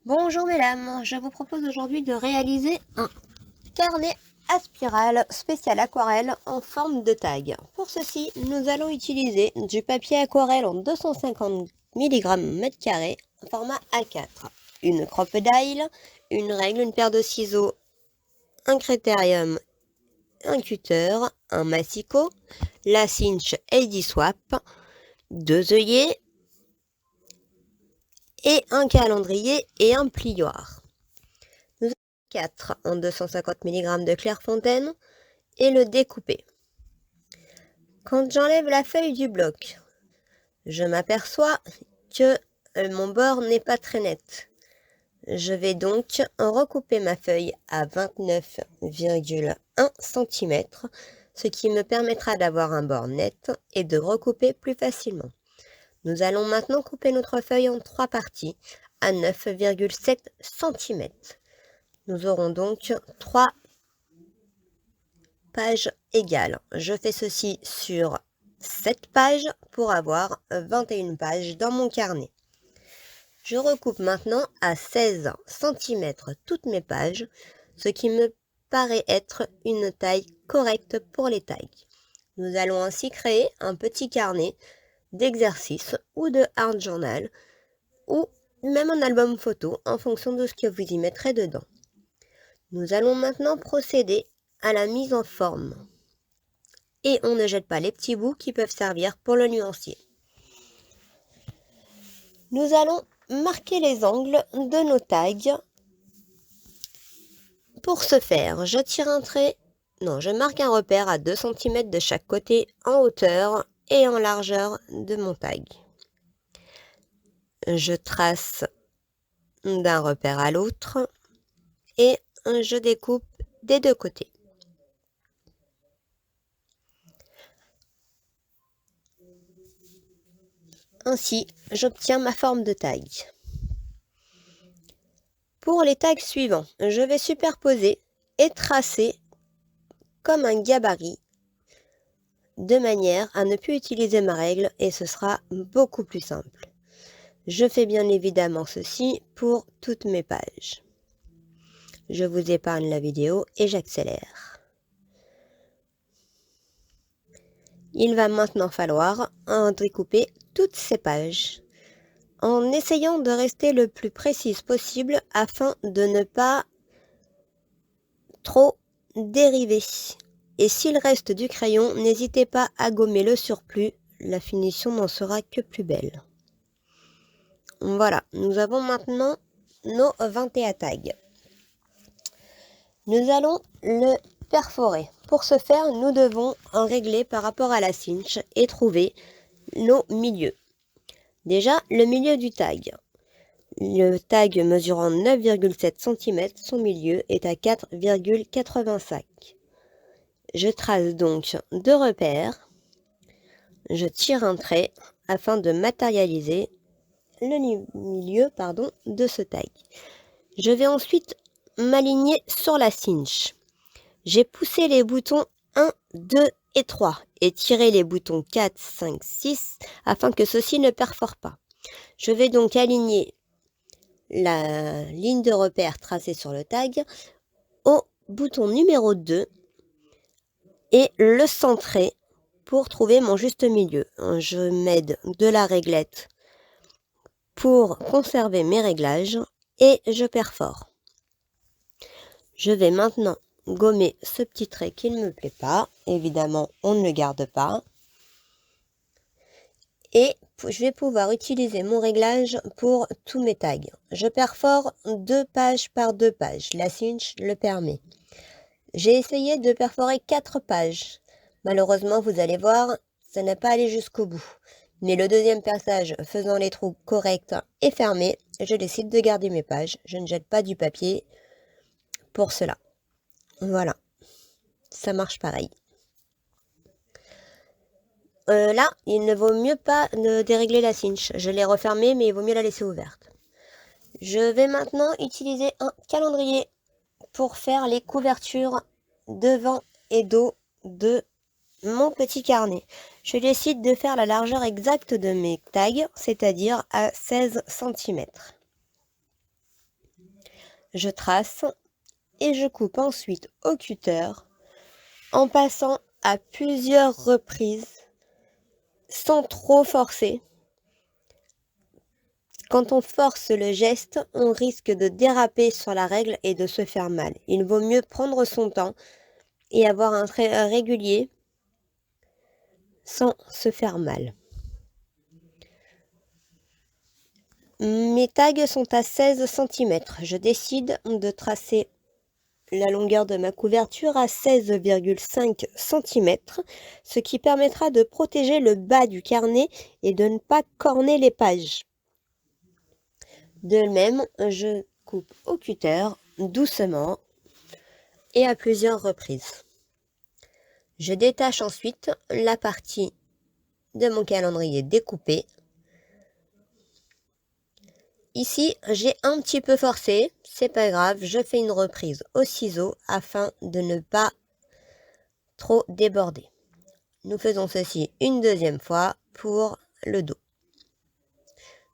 Bonjour mesdames, je vous propose aujourd'hui de réaliser un carnet à spirale spécial aquarelle en forme de tag. Pour ceci, nous allons utiliser du papier aquarelle en 250 mg mètre carré en format A4, une crocodile, une règle, une paire de ciseaux, un critérium, un cutter, un massicot, la cinch AD Swap, 2 œillets et un calendrier et un plioir. Nous avons 4 en 250 mg de Clairefontaine et le découper. Quand j'enlève la feuille du bloc, je m'aperçois que mon bord n'est pas très net. Je vais donc recouper ma feuille à 29,1 cm, ce qui me permettra d'avoir un bord net et de recouper plus facilement. Nous allons maintenant couper notre feuille en 3 parties à 9,7 cm. Nous aurons donc 3 pages égales. Je fais ceci sur 7 pages pour avoir 21 pages dans mon carnet. Je recoupe maintenant à 16 cm toutes mes pages, ce qui me paraît être une taille correcte pour les tailles. Nous allons ainsi créer un petit carnet d'exercices ou de art journal ou même un album photo en fonction de ce que vous y mettrez dedans. Nous allons maintenant procéder à la mise en forme. Et on ne jette pas les petits bouts qui peuvent servir pour le nuancier. Nous allons marquer les angles de nos tags. Pour ce faire, je marque un repère à 2 cm de chaque côté en hauteur et en largeur de mon tag. Je trace d'un repère à l'autre et je découpe des deux côtés. Ainsi, j'obtiens ma forme de tag. Pour les tags suivants, je vais superposer et tracer comme un gabarit de manière à ne plus utiliser ma règle et ce sera beaucoup plus simple. Je fais bien évidemment ceci pour toutes mes pages. Je vous épargne la vidéo et j'accélère. Il va maintenant falloir en découper toutes ces pages en essayant de rester le plus précise possible afin de ne pas trop dériver. Et s'il reste du crayon, n'hésitez pas à gommer le surplus, la finition n'en sera que plus belle. Voilà, nous avons maintenant nos 21 tags. Nous allons le perforer. Pour ce faire, nous devons en régler par rapport à la cinch et trouver nos milieux. Déjà, le milieu du tag. Le tag mesurant 9,7 cm, son milieu est à 4,85. Je trace donc 2 repères. Je tire un trait afin de matérialiser le milieu de ce tag. Je vais ensuite m'aligner sur la cinch. J'ai poussé les boutons 1, 2 et 3 et tiré les boutons 4, 5, 6 afin que ceux-ci ne perforent pas. Je vais donc aligner la ligne de repère tracée sur le tag au bouton numéro 2 et le centrer pour trouver mon juste milieu. Je m'aide de la réglette pour conserver mes réglages et je perfore. Je vais maintenant gommer ce petit trait qui ne me plaît pas. Évidemment, on ne le garde pas. Et je vais pouvoir utiliser mon réglage pour tous mes tags. Je perfore 2 pages par 2 pages. La cinch le permet. J'ai essayé de perforer 4 pages. Malheureusement, vous allez voir, ça n'a pas allé jusqu'au bout. Mais le deuxième passage, faisant les trous corrects et fermés, je décide de garder mes pages. Je ne jette pas du papier pour cela. Voilà, ça marche pareil. Là, il ne vaut mieux pas dérégler la cinch. Je l'ai refermée, mais il vaut mieux la laisser ouverte. Je vais maintenant utiliser un calendrier pour faire les couvertures devant et dos de mon petit carnet. Je décide de faire la largeur exacte de mes tags, c'est-à-dire à 16 cm. je trace et je coupe ensuite au cutter en passant à plusieurs reprises sans trop forcer. Quand on force le geste, on risque de déraper sur la règle et de se faire mal. Il vaut mieux prendre son temps et avoir un trait régulier sans se faire mal. Mes tags sont à 16 cm. Je décide de tracer la longueur de ma couverture à 16,5 cm, ce qui permettra de protéger le bas du carnet et de ne pas corner les pages. De même, je coupe au cutter doucement et à plusieurs reprises. Je détache ensuite la partie de mon calendrier découpé. Ici, j'ai un petit peu forcé, c'est pas grave, je fais une reprise au ciseau afin de ne pas trop déborder. Nous faisons ceci une deuxième fois pour le dos.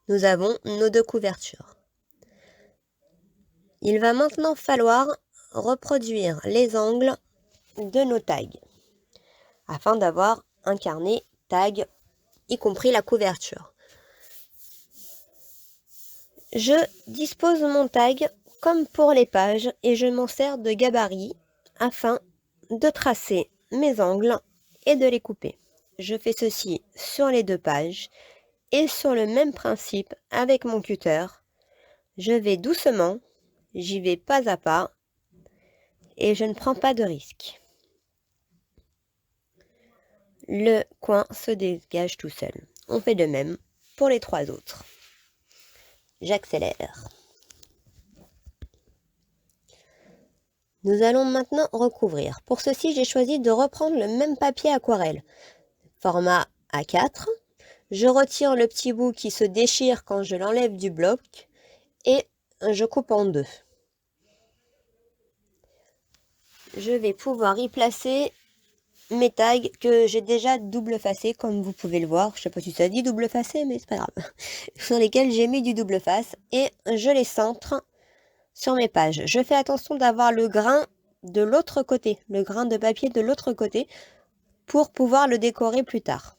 Nous avons nos deux couvertures. Il va maintenant falloir reproduire les angles de nos tags afin d'avoir un carnet tag, y compris la couverture. Je dispose mon tag comme pour les pages et je m'en sers de gabarit afin de tracer mes angles et de les couper. Je fais ceci sur les deux pages et sur le même principe avec mon cutter. Je vais doucement, j'y vais pas à pas et je ne prends pas de risque. Le coin se dégage tout seul. On fait de même pour les trois autres. J'accélère. Nous allons maintenant recouvrir. Pour ceci, j'ai choisi de reprendre le même papier aquarelle, format A4. Je retire le petit bout qui se déchire quand je l'enlève du bloc et je coupe en deux. Je vais pouvoir y placer mes tags que j'ai déjà double facé, comme vous pouvez le voir. Je sais pas si ça dit double facé, mais c'est pas grave. Sur lesquels j'ai mis du double face et je les centre sur mes pages. Je fais attention d'avoir le grain de l'autre côté, le grain de papier de l'autre côté, pour pouvoir le décorer plus tard.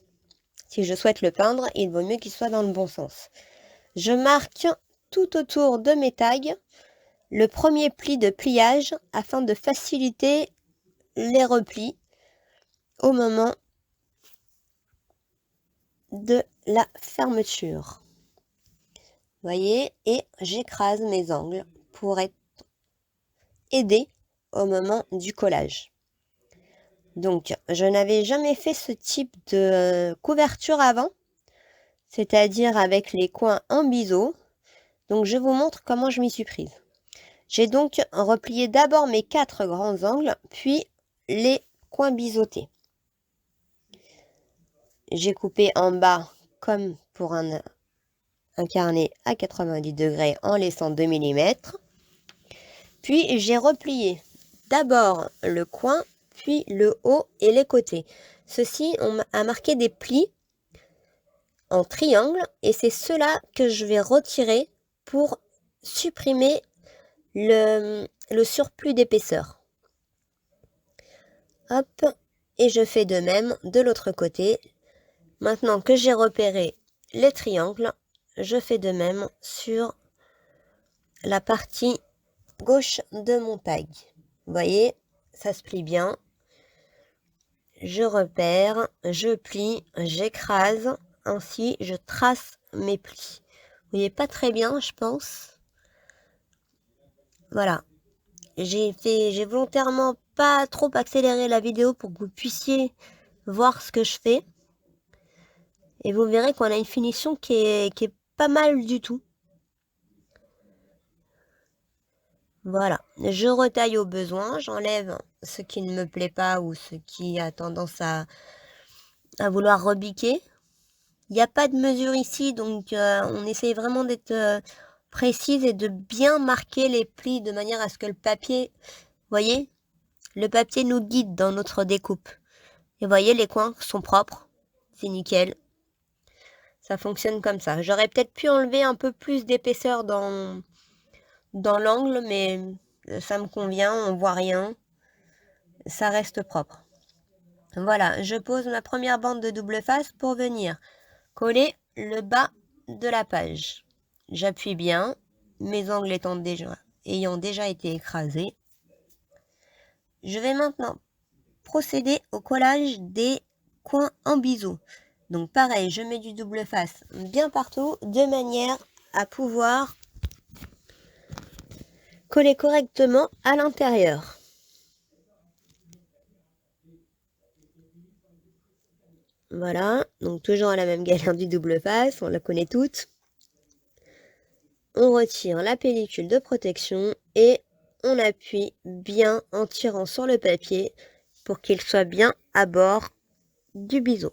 Si je souhaite le peindre, il vaut mieux qu'il soit dans le bon sens. Je marque tout autour de mes tags le premier pli de pliage afin de faciliter les replis au moment de la fermeture. Voyez, et j'écrase mes angles pour être aidé au moment du collage. Donc, je n'avais jamais fait ce type de couverture avant, c'est-à-dire avec les coins en biseau. Donc, je vous montre comment je m'y suis prise. J'ai donc replié d'abord mes 4 grands angles, puis les coins biseautés. J'ai coupé en bas comme pour un carnet à 90 degrés en laissant 2 mm. Puis j'ai replié d'abord le coin, puis le haut et les côtés. Ceci a marqué des plis en triangle et c'est cela que je vais retirer pour supprimer le surplus d'épaisseur. Hop, et je fais de même de l'autre côté. Maintenant que j'ai repéré les triangles, je fais de même sur la partie gauche de mon tag. Vous voyez, ça se plie bien. Je repère, je plie, j'écrase. Ainsi, je trace mes plis. Vous voyez pas très bien, je pense. Voilà. J'ai volontairement pas trop accéléré la vidéo pour que vous puissiez voir ce que je fais. Et vous verrez qu'on a une finition qui est pas mal du tout. Voilà, je retaille au besoin, j'enlève ce qui ne me plaît pas ou ce qui a tendance à vouloir rebiquer. Il n'y a pas de mesure ici, donc on essaye vraiment d'être précise et de bien marquer les plis de manière à ce que le papier, voyez, le papier nous guide dans notre découpe. Et voyez, les coins sont propres, c'est nickel. Ça fonctionne comme ça. J'aurais peut-être pu enlever un peu plus d'épaisseur dans dans l'angle, mais ça me convient, on voit rien, ça reste propre. Voilà, je pose ma première bande de double face pour venir coller le bas de la page. J'appuie bien, mes angles ayant déjà été écrasés. Je vais maintenant procéder au collage des coins en biseau. Donc pareil, je mets du double face bien partout de manière à pouvoir coller correctement à l'intérieur. Voilà, donc toujours à la même galère du double face, on la connaît toutes. On retire la pellicule de protection et on appuie bien en tirant sur le papier pour qu'il soit bien à bord du biseau.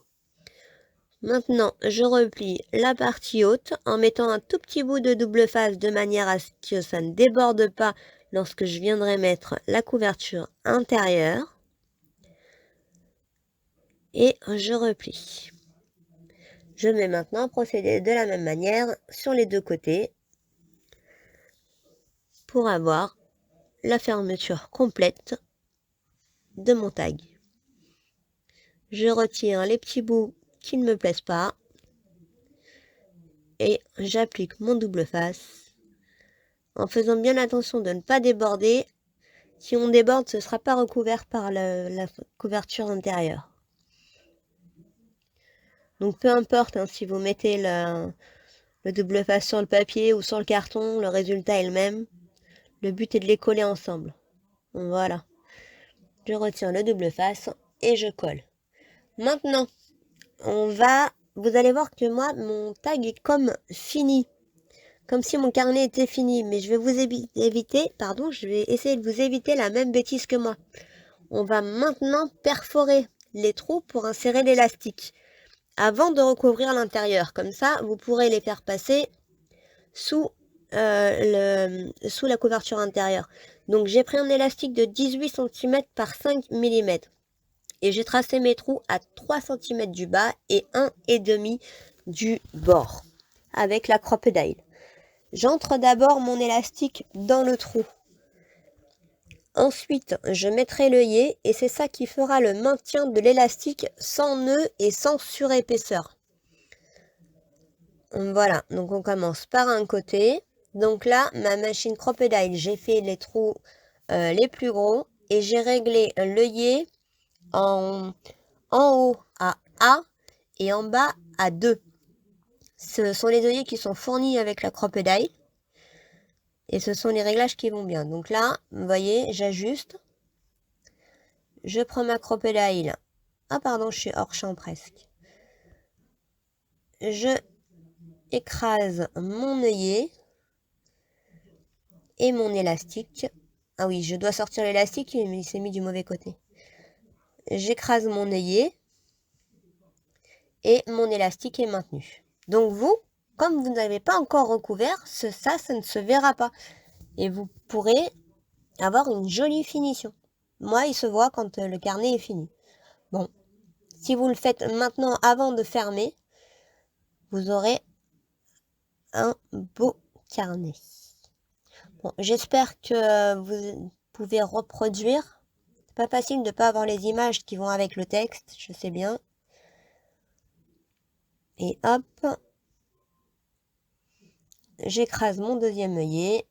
Maintenant, je replie la partie haute en mettant un tout petit bout de double face de manière à ce que ça ne déborde pas lorsque je viendrai mettre la couverture intérieure. Et je replie. Je vais maintenant procéder de la même manière sur les deux côtés pour avoir la fermeture complète de mon tag. Je retire les petits bouts qui ne me plaisent pas et j'applique mon double face en faisant bien attention de ne pas déborder. Si on déborde, ce ne sera pas recouvert par la couverture intérieure. Donc peu importe hein, si vous mettez le double face sur le papier ou sur le carton, le résultat est le même. Le but est de les coller ensemble. Voilà. Je retire le double face et je colle. Maintenant, vous allez voir que moi, mon tag est comme fini. Comme si mon carnet était fini. Mais je vais je vais essayer de vous éviter la même bêtise que moi. On va maintenant perforer les trous pour insérer l'élastique. Avant de recouvrir l'intérieur. Comme ça, vous pourrez les faire passer sous la couverture intérieure. Donc j'ai pris un élastique de 18 cm par 5 mm et j'ai tracé mes trous à 3 cm du bas et 1,5 du bord avec la crocodile. J'entre d'abord mon élastique dans le trou. Ensuite, je mettrai l'œillet et c'est ça qui fera le maintien de l'élastique sans nœud et sans surépaisseur. Voilà, donc on commence par un côté. Donc là, ma machine crocodile, j'ai fait les trous les plus gros et j'ai réglé l'œillet en haut à A et en bas à 2. Ce sont les œillets qui sont fournis avec la crocodile et ce sont les réglages qui vont bien. Donc là, vous voyez, j'ajuste. Je prends ma crocodile. Ah pardon, je suis hors champ presque. Je écrase mon œillet et mon élastique. Ah oui, je dois sortir l'élastique, mais il s'est mis du mauvais côté. J'écrase mon œillet et mon élastique est maintenu. Donc vous, comme vous n'avez pas encore recouvert, ça ne se verra pas. Et vous pourrez avoir une jolie finition. Moi, il se voit quand le carnet est fini. Bon, si vous le faites maintenant avant de fermer, vous aurez un beau carnet. Bon, j'espère que vous pouvez reproduire. C'est pas facile de ne pas avoir les images qui vont avec le texte, je sais bien. Et hop, j'écrase mon deuxième œillet.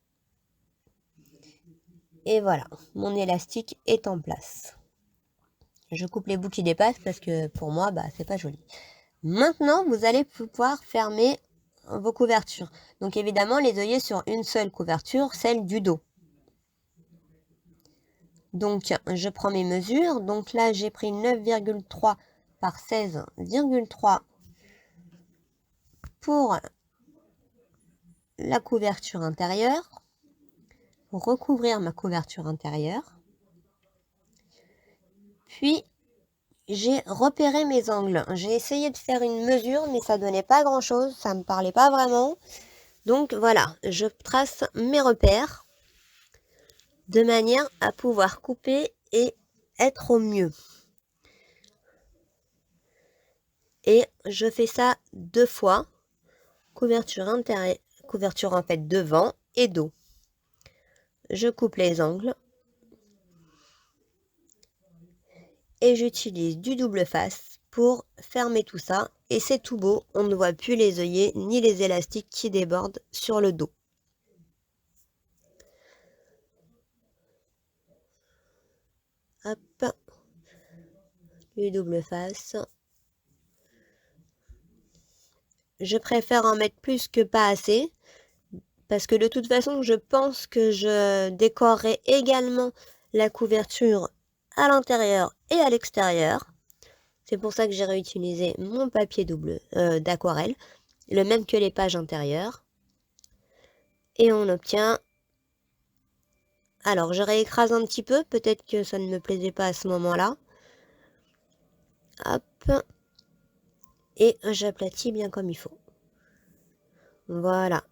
Et voilà, mon élastique est en place. Je coupe les bouts qui dépassent parce que pour moi, c'est pas joli. Maintenant, vous allez pouvoir fermer vos couvertures. Donc évidemment, les œillets sur une seule couverture, celle du dos. Donc, je prends mes mesures. Donc là, j'ai pris 9,3 par 16,3 pour la couverture intérieure. Pour recouvrir ma couverture intérieure. Puis, j'ai repéré mes angles. J'ai essayé de faire une mesure, mais ça donnait pas grand-chose. Ça me parlait pas vraiment. Donc voilà, je trace mes repères de manière à pouvoir couper et être au mieux. Et je fais ça 2 fois. Couverture intérieure, couverture en fait devant et dos. je coupe les angles et j'utilise du double face pour fermer tout ça. Et c'est tout beau, on ne voit plus les œillets ni les élastiques qui débordent sur le dos. Hop, du double face. Je préfère en mettre plus que pas assez, parce que de toute façon, je pense que je décorerai également la couverture à l'intérieur et à l'extérieur. C'est pour ça que j'ai réutilisé mon papier double d'aquarelle, le même que les pages intérieures. Et on obtient... Alors, je réécrase un petit peu, peut-être que ça ne me plaisait pas à ce moment-là. Hop. Et j'aplatis bien comme il faut. Voilà.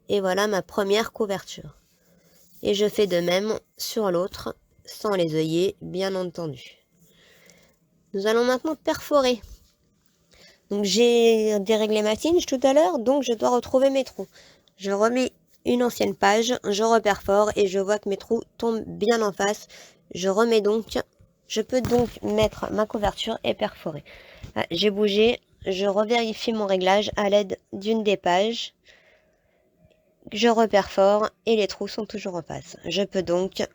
Et voilà ma première couverture. Et je fais de même sur l'autre, sans les œillets, bien entendu. Nous allons maintenant perforer. Donc j'ai déréglé ma cinche tout à l'heure, donc je dois retrouver mes trous. Je remets une ancienne page, je reperfore et je vois que mes trous tombent bien en face. Je remets donc, je peux donc mettre ma couverture et perforer. Ah, j'ai bougé, je revérifie mon réglage à l'aide d'une des pages. Je reperfore et les trous sont toujours en face. Je peux donc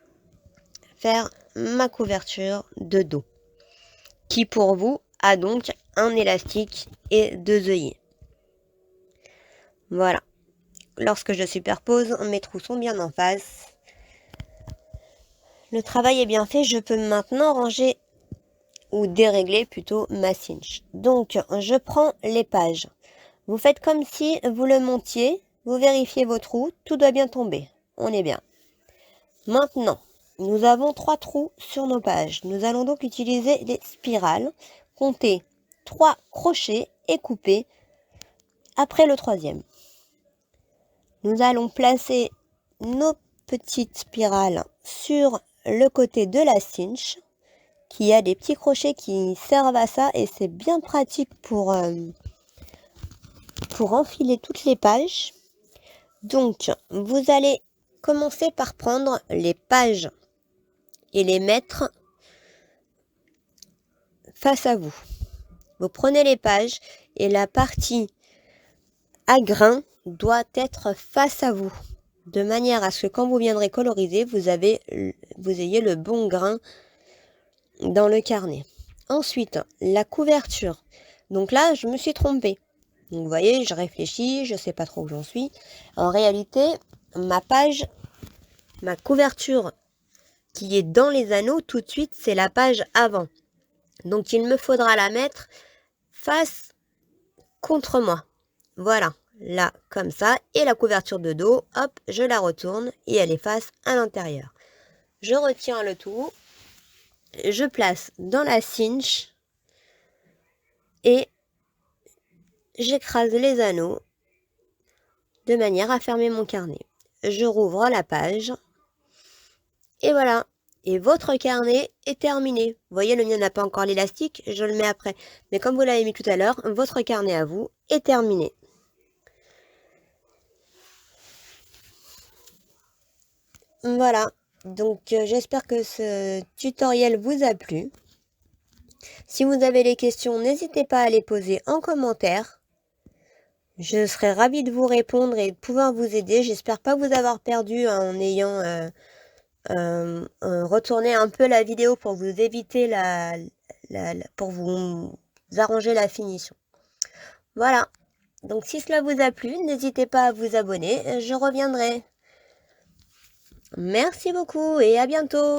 faire ma couverture de dos, qui pour vous a donc un élastique et 2 œillets. Voilà. Lorsque je superpose, mes trous sont bien en face. Le travail est bien fait, je peux maintenant ranger ou dérégler plutôt ma cinche. Donc, je prends les pages. Vous faites comme si vous le montiez, vous vérifiez vos trous, tout doit bien tomber. On est bien. Maintenant, nous avons 3 trous sur nos pages. Nous allons donc utiliser les spirales, compter 3 crochets et couper après le 3e. Nous allons placer nos petites spirales sur le côté de la cinche, qui a des petits crochets qui servent à ça et c'est bien pratique pour enfiler toutes les pages. Donc, vous allez commencer par prendre les pages et les mettre face à vous. Vous prenez les pages et la partie à grains doit être face à vous, de manière à ce que quand vous viendrez coloriser, vous ayez le bon grain dans le carnet. Ensuite, la couverture. Donc là, je me suis trompée. Donc vous voyez, je réfléchis, je ne sais pas trop où j'en suis. En réalité, ma couverture qui est dans les anneaux, tout de suite, c'est la page avant. Donc il me faudra la mettre face contre moi. Voilà, là, comme ça. Et la couverture de dos, hop, je la retourne et elle est face à l'intérieur. Je retiens le tout. Je place dans la cinche et j'écrase les anneaux de manière à fermer mon carnet. Je rouvre la page et voilà. Et votre carnet est terminé. Vous voyez, le mien n'a pas encore l'élastique, je le mets après. Mais comme vous l'avez mis tout à l'heure, votre carnet à vous est terminé. Voilà, donc j'espère que ce tutoriel vous a plu. Si vous avez des questions, n'hésitez pas à les poser en commentaire. Je serai ravie de vous répondre et de pouvoir vous aider. J'espère pas vous avoir perdu en ayant retourné un peu la vidéo pour vous éviter pour vous arranger la finition. Voilà, donc si cela vous a plu, n'hésitez pas à vous abonner, je reviendrai. Merci beaucoup et à bientôt.